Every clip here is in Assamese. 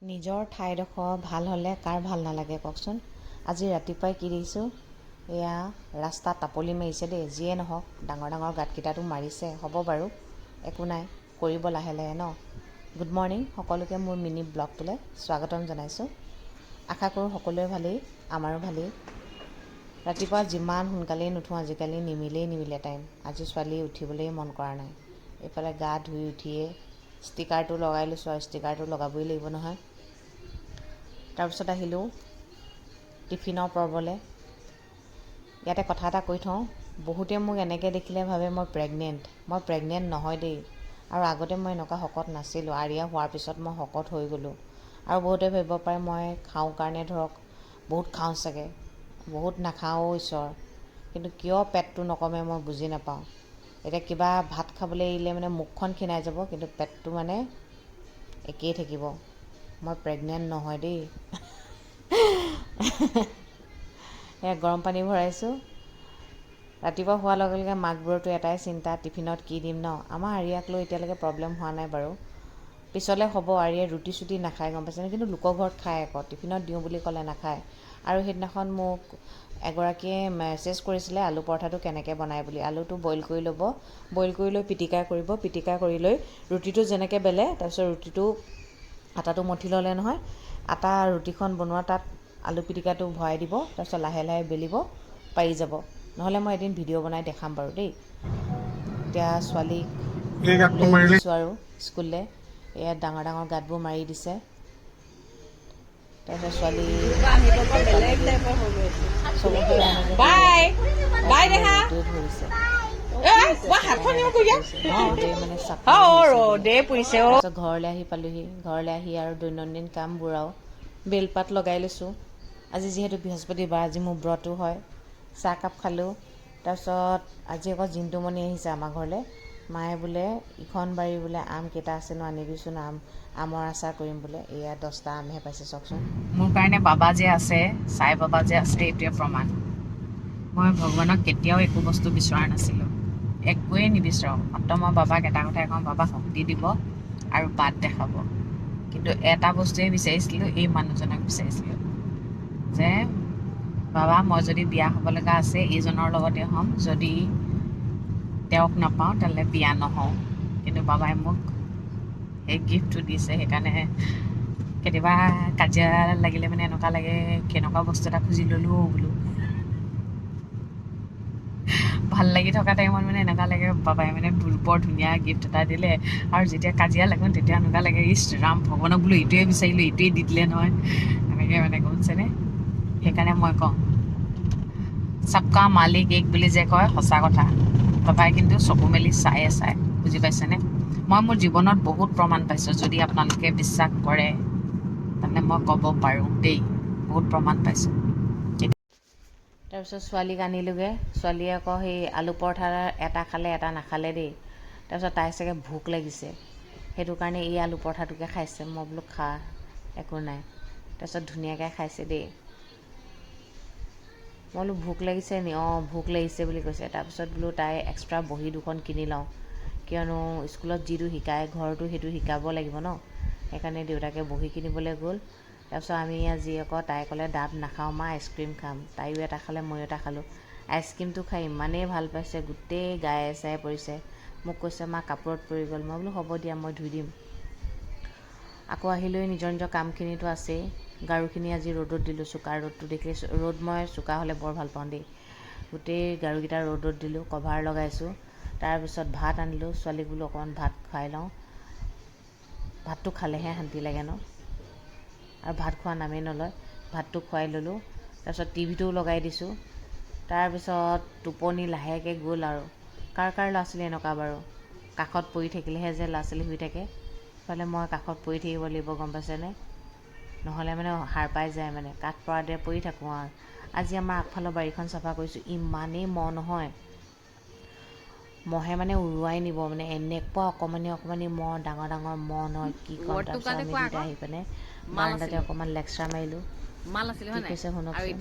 নিজৰ ঠাইডোখৰ ভাল হ'লে কাৰ ভাল নালাগে কওকচোন। আজি ৰাতিপুৱাই কি দেখিছোঁ, এয়া ৰাস্তাত টাপলি মাৰিছে দেই। যিয়ে নহওক ডাঙৰ ডাঙৰ গাঁতকেইটাতো মাৰিছে, হ'ব বাৰু, একো নাই, কৰিব লাহে লাহে ন। গুড মৰ্ণিং সকলোকে মোৰ মিনি ব্লগটোলৈ স্বাগতম জনাইছোঁ। আশা কৰোঁ সকলোৱে ভালেই, আমাৰো ভালেই। ৰাতিপুৱা যিমান সোনকালেই নুঠোঁ আজিকালি নিমিলে টাইম। আজি ছোৱালী উঠিবলৈ মন কৰা নাই। এইফালে গা ধুই উঠিয়ে ষ্টিকাৰটো লগাই লৈছোঁ, আৰু ষ্টিকাৰটো লগাবই লাগিব নহয়। তাৰপিছত আহিলোঁ টিফিনৰ পৰ্বলৈ। ইয়াতে কথা এটা কৈ থওঁ, বহুতে মোক এনেকৈ দেখিলে ভাবে মই প্ৰেগনেণ্ট নহয় দেই। আৰু আগতে মই এনেকুৱা শকত নাছিলোঁ, আৰিয়া হোৱাৰ পিছত মই শকত হৈ গ'লোঁ। আৰু বহুতে ভাবিব পাৰে মই খাওঁ কাৰণে ধৰক বহুত খাওঁ চাগে, বহুত নাখাওঁ ঈশ্বৰ, কিন্তু কিয় পেটটো নকমে মই বুজি নাপাওঁ। এতিয়া কিবা ভাত খাবলৈ এৰিলে মানে মুখখন ক্ষীণাই যাব, কিন্তু পেটটো মানে একেই থাকিব। মই প্ৰেগনেণ্ট নহয় দেই। এয়া গৰম পানী ভৰাইছোঁ। ৰাতিপুৱা হোৱাৰ লগে লগে মাকবোৰতো এটাই চিন্তা, টিফিনত কি দিম ন। আমাৰ আৰিয়াক লৈ এতিয়ালৈকে প্ৰব্লেম হোৱা নাই বাৰু, পিছলৈ হ'ব। আৰিয়াই ৰুটি চুটি নাখায় গম পাইছেনে, কিন্তু লোকৰ ঘৰত খায় আকৌ, টিফিনত দিওঁ বুলি ক'লে নাখায়। আৰু সেইদিনাখন মোক এগৰাকীয়ে মেছেজ কৰিছিলে আলু পৰঠাটো কেনেকৈ বনায় বুলি। আলুটো বইল কৰি ল'ব, বইল কৰি লৈ পিটিকা কৰিব, পিটিকা কৰি লৈ ৰুটিটো যেনেকৈ বেলে, তাৰপিছত ৰুটিটো আটাটো মঠি ল'লে নহয়, আটা ৰুটিখন বনোৱা তাত আলু পিটিকাটো ভৰাই দিব, তাৰপিছত লাহে লাহে বেলিব, পাৰি যাব। নহ'লে মই এদিন ভিডিঅ' বনাই দেখাম বাৰু দেই। এতিয়া ছোৱালীক লৈ আহিছোঁ আৰু স্কুললৈ। এয়া ডাঙৰ ডাঙৰ গাঁতবোৰ মাৰি দিছে। তাৰপিছত ছোৱালী চবকে এনেকৈ ৰ'দে ধৰিছে, তাৰপিছত ঘৰলৈ আহি পালোঁহি। ঘৰলৈ আহি আৰু দৈনন্দিন কামবোৰ আৰু বেলপাত লগাই লৈছোঁ। আজি যিহেতু বৃহস্পতিবাৰ, আজি মোৰ ব্ৰতো হয়। চাহকাপ খালোঁ। তাৰপিছত আজি আকৌ জিন্তুমণি আহিছে আমাৰ ঘৰলৈ। মায়ে বোলে ইখন বাৰী বোলে আম কেইটা আছেনো আনিবিচোন, আমৰ আচাৰ কৰিম বোলে। এয়া 10টা আমহে পাইছে চাওকচোন। মোৰ কাৰণে বাবা যে আছে, চাই বাবা যে আছে, এইটোৱে প্ৰমাণ। মই ভগৱানক কেতিয়াও একো বস্তু বিচৰা নাছিলোঁ, একোৱেই নিবিচাৰোঁ। মাত্ৰ মই বাবাক এটা কথাই কওঁ, বাবা শক্তি দিব আৰু বাট দেখাব। কিন্তু এটা বস্তুৱে বিচাৰিছিলোঁ, এই মানুহজনক বিচাৰিছিলোঁ যে বাবা মই যদি বিয়া হ'ব লগা আছে এইজনৰ লগতে হ'ম, যদি তেওঁক নাপাওঁ তেন্তে বিয়া নহওঁ। কিন্তু বাবাই মোক সেই গিফ্টটো দিছে। সেইকাৰণে কেতিয়াবা কাজিয়া লাগিলে মানে এনেকুৱা লাগে, কেনেকুৱা বস্তু এটা খুজি ল'লোঁ বোলো। ভাল লাগি থকা টাইমত মানে এনেকুৱা লাগে বাবাই মানে বৰ ধুনীয়া গিফ্ট এটা দিলে, আৰু যেতিয়া কাজিয়া লাগোঁ তেতিয়া এনেকুৱা লাগে, ইছ ৰাম ভগৱানক বোলো এইটোৱে বিচাৰিলোঁ, এইটোৱে দি দিলে নহয়, এনেকৈ মানে গমছেনে। সেইকাৰণে মই কওঁ, চবকা মালিক এক বুলি যে কয়, সঁচা কথা। বাবাই কিন্তু চকু মেলি চাই বুজি পাইছেনে। মই মোৰ জীৱনত বহুত প্ৰমাণ পাইছোঁ, যদি আপোনালোকে বিশ্বাস কৰে তেন্তে মই ক'ব পাৰোঁ দেই, বহুত প্ৰমাণ পাইছোঁ। তাৰপিছত ছোৱালীক আনিলোগৈ। ছোৱালীয়ে আকৌ সেই আলু পৰঠা এটা খালে, এটা নাখালে দেই। তাৰপিছত তাই চাগে ভোক লাগিছে, সেইটো কাৰণে এই আলু পৰঠাটোকে খাইছে। মই বোলো খা, একো নাই। তাৰপিছত ধুনীয়াকৈ খাইছে দেই। মই বোলো ভোক লাগিছে নি, অঁ ভোক লাগিছে বুলি কৈছে। তাৰপিছত বোলো তাই এক্সট্ৰা বহী দুখন কিনি লওঁ, কিয়নো স্কুলত যিটো শিকায় ঘৰতো সেইটো শিকাব লাগিব ন। সেইকাৰণে দেউতাকে বহী কিনিবলৈ গ'ল। তাৰপিছত আমি আজি আকৌ তাই ক'লে ডাব নাখাওঁ মা, আইচক্ৰীম খাম। তাইও এটা খালে, ময়ো এটা খালোঁ। আইচক্ৰীমটো খাই ইমানেই ভাল পাইছে, গোটেই গায়ে চায়ে পৰিছে। মোক কৈছে মা কাপোৰত পৰি গ'ল। মই বোলো হ'ব দিয়া, মই ধুই দিম। আকৌ আহিলৈ নিজৰ নিজৰ কামখিনিতো আছেই। গাৰুখিনি আজি ৰ'দত দিলোঁ, চোকা ৰ'দটো দেখিলে, ৰ'দ মই চোকা হ'লে বৰ ভাল পাওঁ দেই। গোটেই গাৰুকেইটা ৰ'দত দিলোঁ, কভাৰ লগাইছোঁ। তাৰপিছত ভাত আনিলোঁ, ছোৱালীক বোলো অকণমান ভাত খুৱাই লওঁ, ভাতটো খালেহে শান্তি লাগে ন। আৰু ভাত খোৱা নামেই নলয়। ভাতটো খুৱাই ল'লোঁ, তাৰপিছত টিভিটোও লগাই দিছোঁ। তাৰপিছত টোপনি লাহেকৈ গ'ল আৰু। কাৰ ল'ৰা ছোৱালী এনেকুৱা বাৰু, কাষত পৰি থাকিলেহে যে ল'ৰা ছোৱালী শুই থাকে। ইফালে মই কাষত পৰি থাকিব লাগিব গম পাইছেনে, নহ'লে মানে সাৰ পাই যায় মানে, কাঠ পৰাতে পৰি থাকোঁ আৰু। আজি আমাৰ আগফালৰ বাৰীখন চাফা কৰিছোঁ, ইমানেই মহ নহয়, মহে মানে উৰুৱাই নিব মানে, এনেকুৱা অকণমানি মহ, ডাঙৰ ডাঙৰ মহ নহয় কি ক'ম। তাৰপিছত আমি দুইটা আহি পিনে বাৰাণ্ডাতে অকণমান লেকচাৰ মাৰিলোঁ। কি কৈছে শুনকচোন,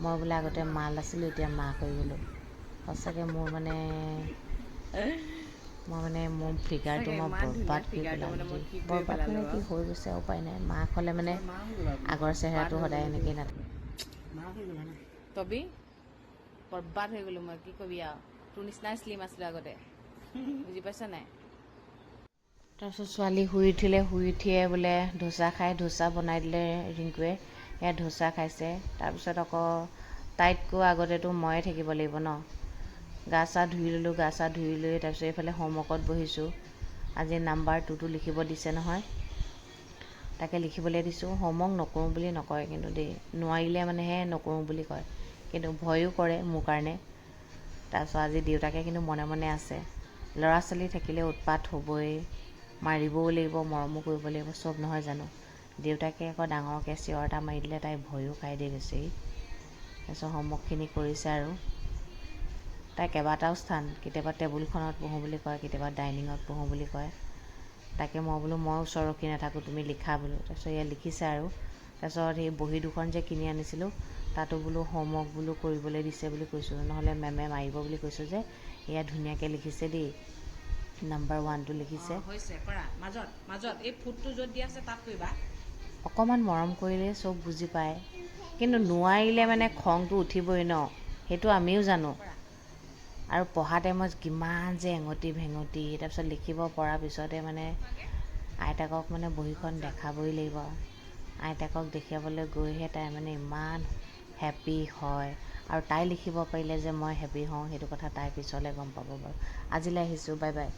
মই বোলে আগতে মাল আছিলোঁ, এতিয়া মাক হৈ গ'লোঁ। সঁচাকৈ মোৰ মানে মই মানে মোৰ ফিগাৰটো মই বৰবাদ কৰি পেলালোঁ দেই। বৰবাদ মানে কি হৈ গৈছে উপায় নাই। মাক হ'লে মানে আগৰ চেহেৰাটো সদায় এনেকেই নাথাকে। তবি বৰবাদ হৈ গ'লোঁ মই, কি কবি আৰু তোৰ নিচিনাই শ্লিম আছিলোঁ আগতে, বুজি পাইছ নাই? তাৰপিছত ছোৱালী শুই উঠিলে, শুই উঠিয়ে বোলে ধোচা খাই, ধোচা বনাই দিলে ৰিংকুৱে, সেয়া ধোচা খাইছে। তাৰপিছত আকৌ তাইতকৈ আগতেতো ময়ে থাকিব লাগিব ন। গা চা ধুই ল'লোঁ, গা চা ধুই লৈ তাৰপিছত এইফালে হোমৱৰ্কত বহিছোঁ। আজি নাম্বাৰ 2টো লিখিব দিছে নহয়, তাকে লিখিবলৈ দিছোঁ। হোমৱৰ্ক নকৰোঁ বুলি নকয় কিন্তু দেই, নোৱাৰিলে মানেহে নকৰোঁ বুলি কয়, কিন্তু ভয়ো কৰে মোৰ কাৰণে। তাৰপিছত আজি দেউতাকে কিন্তু মনে মনে আছে। ল'ৰা ছোৱালী থাকিলে উৎপাত হ'বই, মাৰিবও লাগিব, মৰমো কৰিব লাগিব, চব নহয় জানো। দেউতাকে আকৌ ডাঙৰকৈ চিঞৰ এটা মাৰি দিলে তাই ভয়ো খাই দিয়ে বেছি। তাৰপিছত হোমৱৰ্কখিনি কৰিছে আৰু তাই কেইবাটাও স্থান, কেতিয়াবা টেবুলখনত পঢ়োঁ বুলি কয়, কেতিয়াবা ডাইনিঙত পঢ়োঁ বুলি কয়। তাকে মই বোলো মই ওচৰ ৰখি নাথাকোঁ, তুমি লিখা বোলো। তাৰপিছত এয়া লিখিছে আৰু তাৰপিছত সেই বহী দুখন যে কিনি আনিছিলোঁ, তাতো বোলো হোমৱৰ্ক বোলো কৰিবলৈ দিছে বুলি কৈছোঁ, নহ'লে মেমে মাৰিব বুলি কৈছোঁ যে। এয়া ধুনীয়াকৈ লিখিছে দেই, নাম্বাৰ 1টো লিখিছে। হৈছে কৰা, মাজত মাজত এই ফুটটো য'ত দিয়া আছে তাত কৰিবা। অকণমান মৰম কৰিলে চব বুজি পায়, কিন্তু নোৱাৰিলে মানে খংটো উঠিবই ন, সেইটো আমিও জানো। আৰু পঢ়া টাইমত কিমান যে এঙতি ভেঙতি, তাৰপিছত লিখিব পৰাৰ পিছতে মানে আইতাকক মানে বহীখন দেখাবই লাগিব। আইতাকক দেখুৱাবলৈ গৈহে তাই মানে ইমান হেপী হয়। আৰু তাই লিখিব পাৰিলে যে মই হেপী হওঁ, সেইটো কথা তাই পিছলৈ গম পাব বাৰু। আজিলৈ আহিছোঁ, বাই বাই।